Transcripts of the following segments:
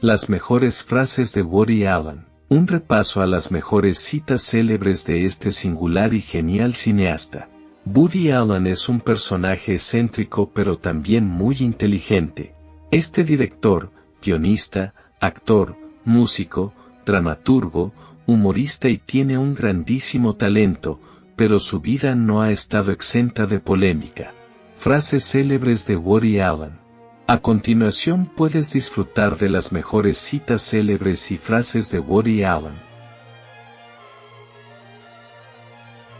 Las mejores frases de Woody Allen. Un repaso a las mejores citas célebres de este singular y genial cineasta. Woody Allen es un personaje excéntrico pero también muy inteligente. Este director, guionista, actor, músico, dramaturgo, humorista y tiene un grandísimo talento, pero su vida no ha estado exenta de polémica. Frases célebres de Woody Allen. A continuación puedes disfrutar de las mejores citas célebres y frases de Woody Allen.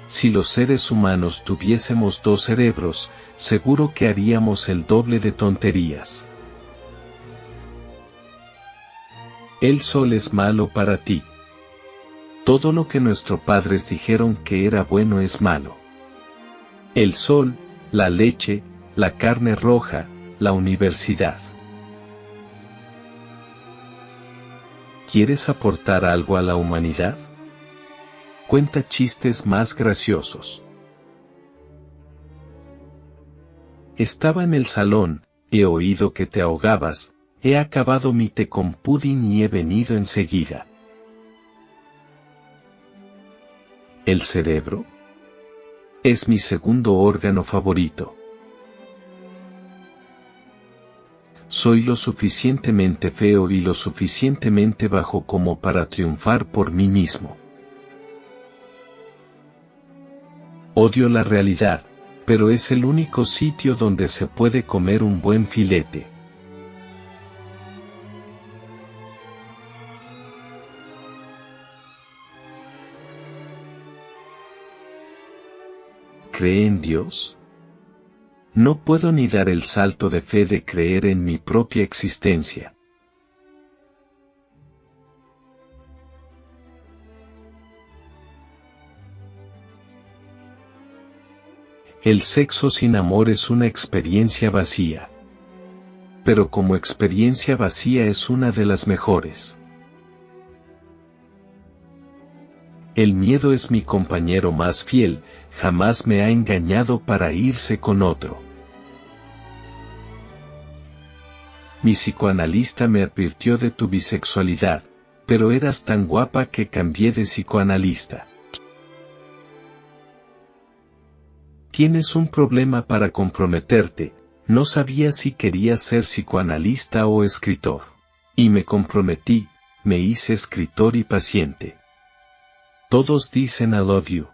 Si los seres humanos tuviésemos 2 cerebros, seguro que haríamos el doble de tonterías. El sol es malo para ti. Todo lo que nuestros padres dijeron que era bueno es malo. El sol, la leche, la carne roja, la universidad. ¿Quieres aportar algo a la humanidad? Cuenta chistes más graciosos. Estaba en el salón, he oído que te ahogabas, he acabado mi té con pudín y he venido enseguida. ¿El cerebro? Es mi segundo órgano favorito. Soy lo suficientemente feo y lo suficientemente bajo como para triunfar por mí mismo. Odio la realidad, pero es el único sitio donde se puede comer un buen filete. ¿Cree en Dios? No puedo ni dar el salto de fe de creer en mi propia existencia. El sexo sin amor es una experiencia vacía. Pero como experiencia vacía es una de las mejores. El miedo es mi compañero más fiel, jamás me ha engañado para irse con otro. Mi psicoanalista me advirtió de tu bisexualidad, pero eras tan guapa que cambié de psicoanalista. Tienes un problema para comprometerte, no sabía si querías ser psicoanalista o escritor. Y me comprometí, me hice escritor y paciente. Todos dicen I love you.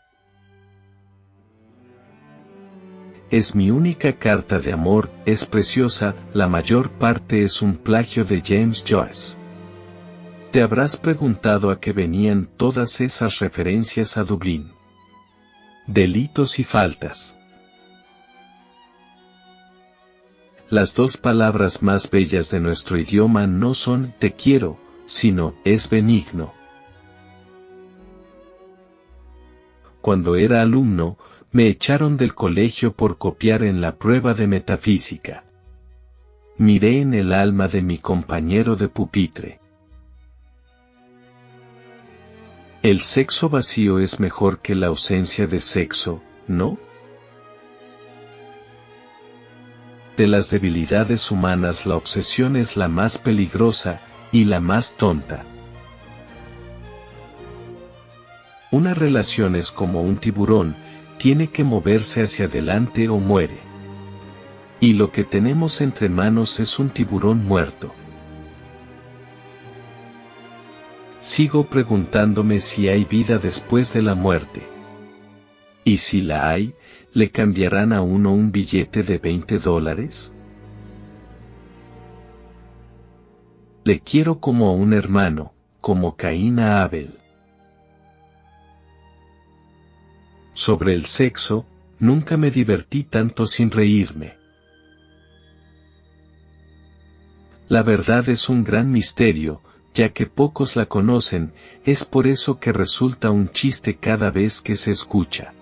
Es mi única carta de amor, es preciosa, la mayor parte es un plagio de James Joyce. Te habrás preguntado a qué venían todas esas referencias a Dublín. Delitos y faltas. Las 2 palabras más bellas de nuestro idioma no son te quiero, sino es benigno. Cuando era alumno, me echaron del colegio por copiar en la prueba de metafísica. Miré en el alma de mi compañero de pupitre. El sexo vacío es mejor que la ausencia de sexo, ¿no? De las debilidades humanas la obsesión es la más peligrosa, y la más tonta. Una relación es como un tiburón, tiene que moverse hacia adelante o muere. Y lo que tenemos entre manos es un tiburón muerto. Sigo preguntándome si hay vida después de la muerte. Y si la hay, ¿le cambiarán a uno un billete de $20? Le quiero como a un hermano, como Caín a Abel. Sobre el sexo, nunca me divertí tanto sin reírme. La verdad es un gran misterio, ya que pocos la conocen, es por eso que resulta un chiste cada vez que se escucha.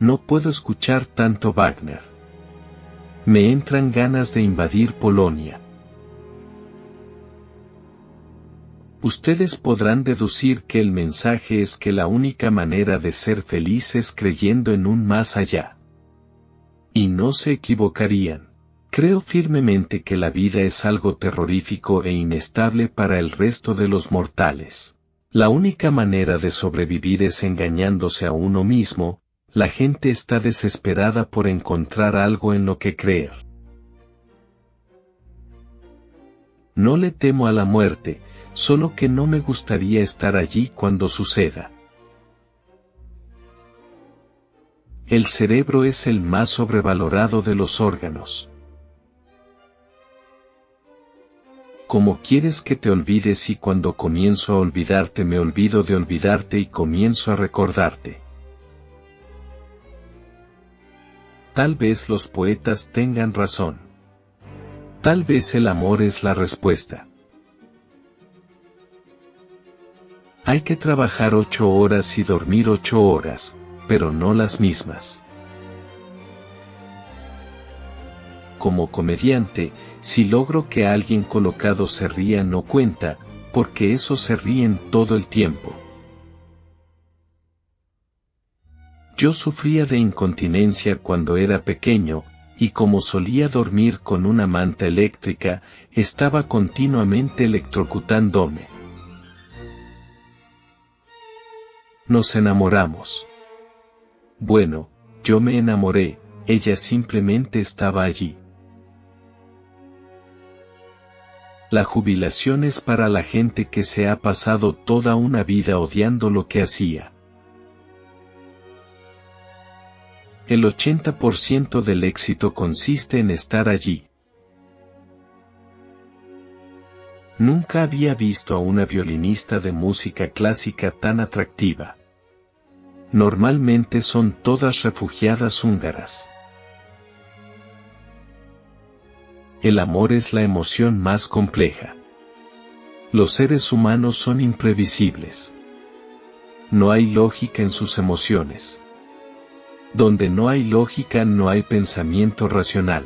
No puedo escuchar tanto Wagner. Me entran ganas de invadir Polonia. Ustedes podrán deducir que el mensaje es que la única manera de ser feliz es creyendo en un más allá. Y no se equivocarían. Creo firmemente que la vida es algo terrorífico e inestable para el resto de los mortales. La única manera de sobrevivir es engañándose a uno mismo. La gente está desesperada por encontrar algo en lo que creer. No le temo a la muerte, solo que no me gustaría estar allí cuando suceda. El cerebro es el más sobrevalorado de los órganos. ¿Cómo quieres que te olvides y cuando comienzo a olvidarte me olvido de olvidarte y comienzo a recordarte? Tal vez los poetas tengan razón. Tal vez el amor es la respuesta. Hay que trabajar 8 horas y dormir 8 horas, pero no las mismas. Como comediante, si logro que alguien colocado se ría no cuenta, porque esos se ríen todo el tiempo. Yo sufría de incontinencia cuando era pequeño, y como solía dormir con una manta eléctrica, estaba continuamente electrocutándome. Nos enamoramos. Bueno, yo me enamoré, ella simplemente estaba allí. La jubilación es para la gente que se ha pasado toda una vida odiando lo que hacía. El 80% del éxito consiste en estar allí. Nunca había visto a una violinista de música clásica tan atractiva. Normalmente son todas refugiadas húngaras. El amor es la emoción más compleja. Los seres humanos son imprevisibles. No hay lógica en sus emociones. Donde no hay lógica no hay pensamiento racional.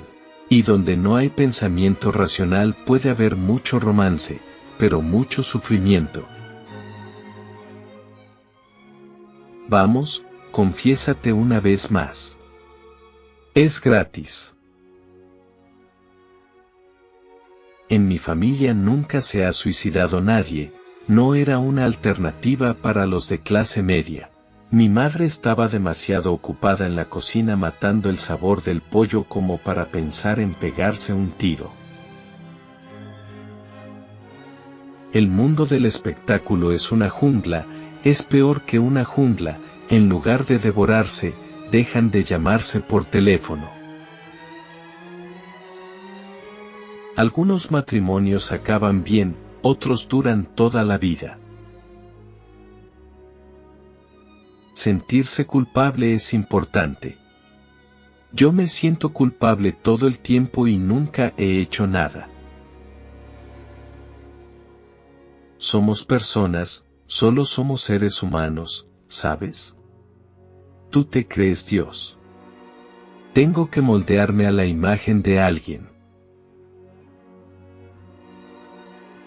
Y donde no hay pensamiento racional puede haber mucho romance, pero mucho sufrimiento. Vamos, confiésate una vez más. Es gratis. En mi familia nunca se ha suicidado nadie, no era una alternativa para los de clase media. Mi madre estaba demasiado ocupada en la cocina matando el sabor del pollo como para pensar en pegarse un tiro. El mundo del espectáculo es una jungla, es peor que una jungla, en lugar de devorarse, dejan de llamarse por teléfono. Algunos matrimonios acaban bien, otros duran toda la vida. Sentirse culpable es importante. Yo me siento culpable todo el tiempo y nunca he hecho nada. Somos personas, solo somos seres humanos, ¿sabes? Tú te crees Dios. Tengo que moldearme a la imagen de alguien.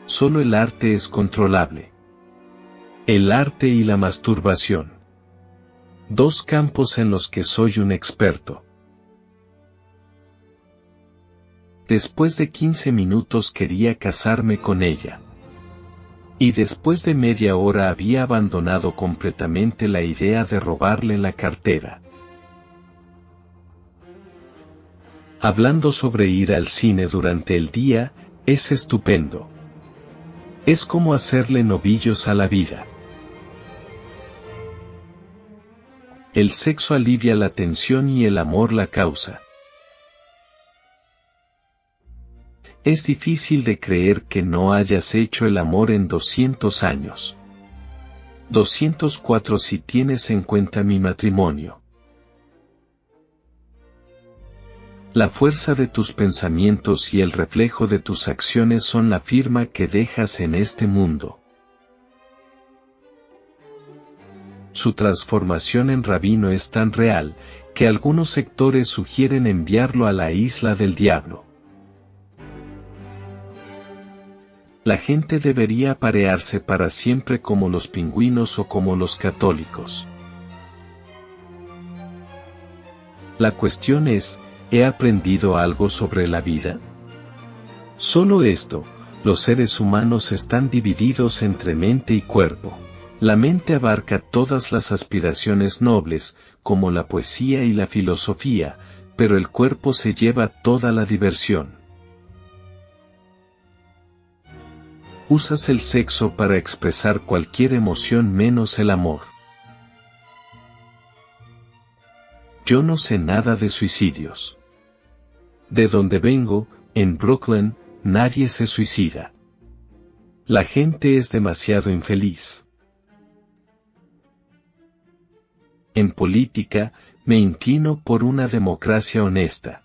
Solo el arte es controlable. El arte y la masturbación. Dos campos en los que soy un experto. Después de 15 minutos quería casarme con ella. Y después de media hora había abandonado completamente la idea de robarle la cartera. Hablando sobre ir al cine durante el día, es estupendo. Es como hacerle novillos a la vida. El sexo alivia la tensión y el amor la causa. Es difícil de creer que no hayas hecho el amor en 200 años. 204 si tienes en cuenta mi matrimonio. La fuerza de tus pensamientos y el reflejo de tus acciones son la firma que dejas en este mundo. Su transformación en rabino es tan real, que algunos sectores sugieren enviarlo a la isla del diablo. La gente debería aparearse para siempre como los pingüinos o como los católicos. La cuestión es, ¿he aprendido algo sobre la vida? Solo esto: los seres humanos están divididos entre mente y cuerpo. La mente abarca todas las aspiraciones nobles, como la poesía y la filosofía, pero el cuerpo se lleva toda la diversión. Usas el sexo para expresar cualquier emoción menos el amor. Yo no sé nada de suicidios. De donde vengo, en Brooklyn, nadie se suicida. La gente es demasiado infeliz. En política, me inclino por una democracia honesta.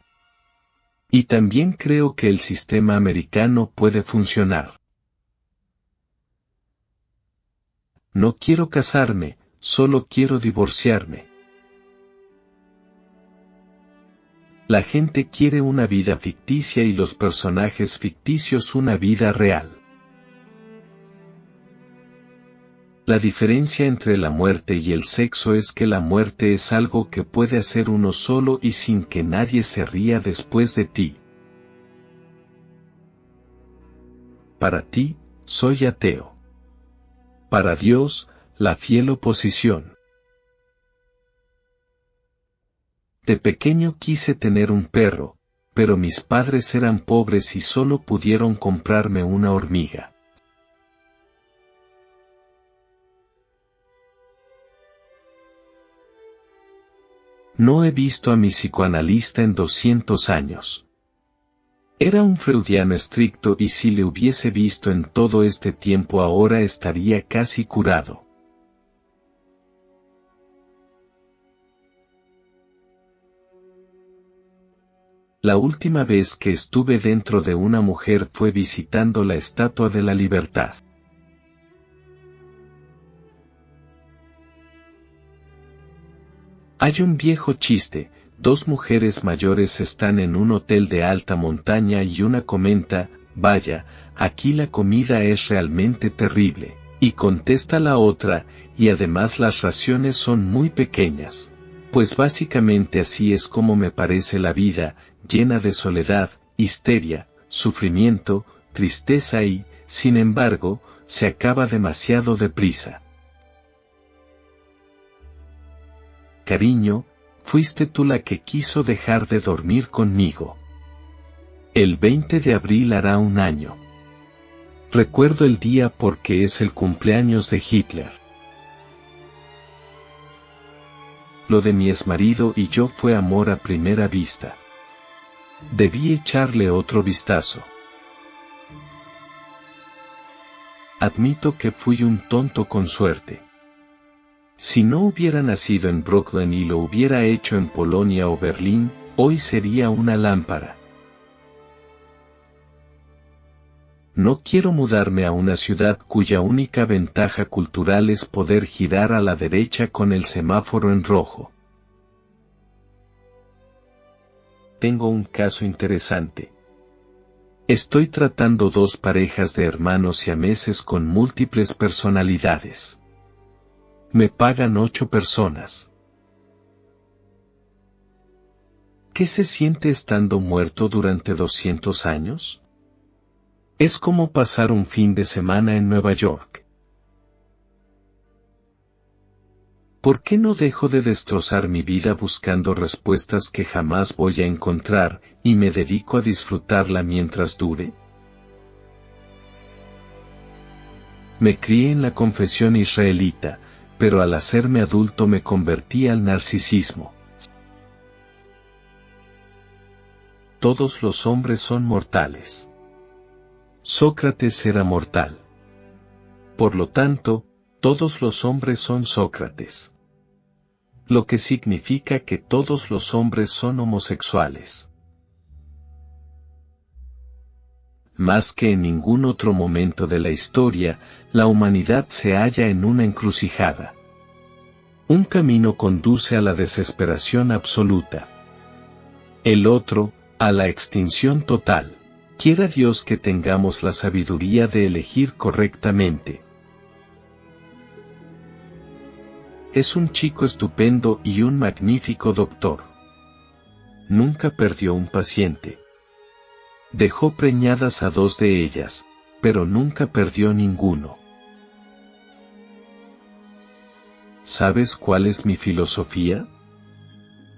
Y también creo que el sistema americano puede funcionar. No quiero casarme, solo quiero divorciarme. La gente quiere una vida ficticia y los personajes ficticios una vida real. La diferencia entre la muerte y el sexo es que la muerte es algo que puede hacer uno solo y sin que nadie se ría después de ti. Para ti, soy ateo. Para Dios, la fiel oposición. De pequeño quise tener un perro, pero mis padres eran pobres y solo pudieron comprarme una hormiga. No he visto a mi psicoanalista en 200 años. Era un freudiano estricto y si le hubiese visto en todo este tiempo ahora estaría casi curado. La última vez que estuve dentro de una mujer fue visitando la Estatua de la Libertad. Hay un viejo chiste: dos mujeres mayores están en un hotel de alta montaña y una comenta, vaya, aquí la comida es realmente terrible, y contesta la otra, y además las raciones son muy pequeñas. Pues básicamente así es como me parece la vida, llena de soledad, histeria, sufrimiento, tristeza y, sin embargo, se acaba demasiado deprisa. Cariño, fuiste tú la que quiso dejar de dormir conmigo. El 20 de abril hará un año. Recuerdo el día porque es el cumpleaños de Hitler. Lo de mi exmarido y yo fue amor a primera vista. Debí echarle otro vistazo. Admito que fui un tonto con suerte. Si no hubiera nacido en Brooklyn y lo hubiera hecho en Polonia o Berlín, hoy sería una lámpara. No quiero mudarme a una ciudad cuya única ventaja cultural es poder girar a la derecha con el semáforo en rojo. Tengo un caso interesante. Estoy tratando dos parejas de hermanos siameses con múltiples personalidades. Me pagan 8 personas. ¿Qué se siente estando muerto durante 200 años? Es como pasar un fin de semana en Nueva York. ¿Por qué no dejo de destrozar mi vida buscando respuestas que jamás voy a encontrar, y me dedico a disfrutarla mientras dure? Me crié en la confesión israelita, pero al hacerme adulto me convertí al narcisismo. Todos los hombres son mortales. Sócrates era mortal. Por lo tanto, todos los hombres son Sócrates. Lo que significa que todos los hombres son homosexuales. Más que en ningún otro momento de la historia, la humanidad se halla en una encrucijada. Un camino conduce a la desesperación absoluta. El otro, a la extinción total. Quiera Dios que tengamos la sabiduría de elegir correctamente. Es un chico estupendo y un magnífico doctor. nunca perdió un paciente. Dejó preñadas a 2 de ellas, pero nunca perdió ninguno. ¿Sabes cuál es mi filosofía?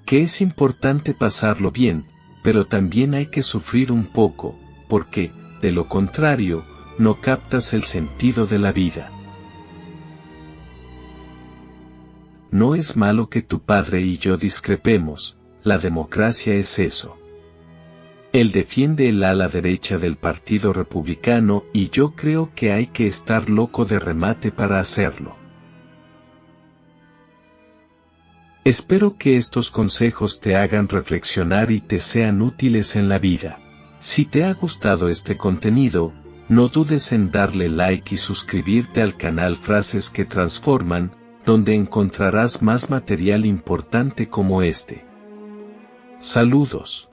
Que es importante pasarlo bien, pero también hay que sufrir un poco, porque, de lo contrario, no captas el sentido de la vida. No es malo que tu padre y yo discrepemos, la democracia es eso. Él defiende el ala derecha del Partido Republicano y yo creo que hay que estar loco de remate para hacerlo. Espero que estos consejos te hagan reflexionar y te sean útiles en la vida. Si te ha gustado este contenido, no dudes en darle like y suscribirte al canal Frases que Transforman, donde encontrarás más material importante como este. Saludos.